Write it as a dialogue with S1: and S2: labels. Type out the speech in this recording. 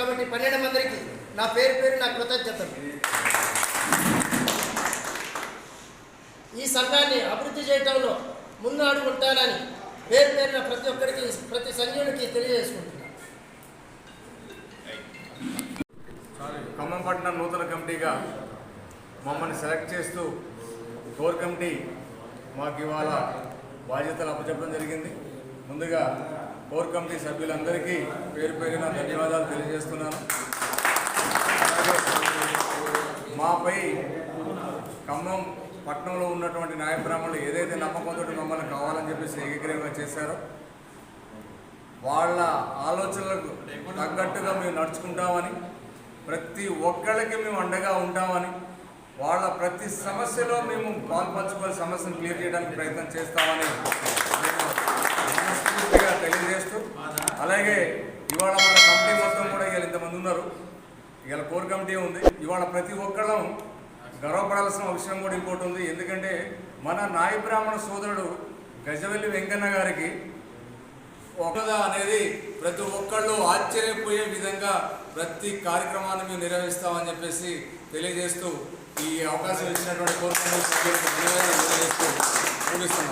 S1: Committee 12 మందికి నా పేరు నా కృతజ్ఞతలు. ఈ సంఘాన్ని అభివృద్ధి చేయడంలో ముందు ఉంటానని పేరున ప్రతి ఒక్కరికి ప్రతి సంఘునికి తెలియజేసుకుంటున్నాను.
S2: ఖమ్మంపట్నం నూతన కమిటీగా మమ్మల్ని సెలెక్ట్ చేస్తూ కోర్ కమిటీ మాకు ఇవాళ బాధ్యతలు అప్పచెప్పడం జరిగింది. ముందుగా కోర్ కమిటీ సభ్యులందరికీ పేరున ధన్యవాదాలు తెలియజేస్తున్నాను. మాపై ఖమ్మం పట్టణంలో ఉన్నటువంటి న్యాయ బ్రాహ్మణులు ఏదైతే నమ్మకంతో మమ్మల్ని కావాలని చెప్పేసి ఏకగ్రీవంగా చేశారో వాళ్ళ ఆలోచనలకు తగ్గట్టుగా మేము నడుచుకుంటామని, ప్రతి ఒక్కళ్ళకి మేము అండగా ఉంటామని, వాళ్ళ ప్రతి సమస్యలో మేము పాల్పంచుకొని సమస్యను క్లియర్ చేయడానికి ప్రయత్నం చేస్తామని మనస్ఫూర్తిగా తెలియజేస్తూ, అలాగే ఇవాళ మన కమిటీ మొత్తం కూడా ఇవాళ ఇంతమంది ఉన్నారు, ఇవాళ కోర్ కమిటీ ఉంది. ఇవాళ ప్రతి ఒక్కళ్ళం గర్వపడాల్సిన విషయం కూడా ఇంకోటి ఉంది. ఎందుకంటే మన నాయ బ్రాహ్మణ సోదరుడు గజవెల్లి వెంకన్న గారికి ఒకదా అనేది ప్రతి ఒక్కళ్ళు ఆశ్చర్యపోయే విధంగా ప్రతి కార్యక్రమాన్ని మేము నిర్వహిస్తామని చెప్పేసి తెలియజేస్తూ ఈ అవకాశం ఇచ్చినటువంటి కోర్ కమిటీ సభ్యులకు ధన్యవాదాలు తెలియజేస్తూ ముగిస్తున్నాం.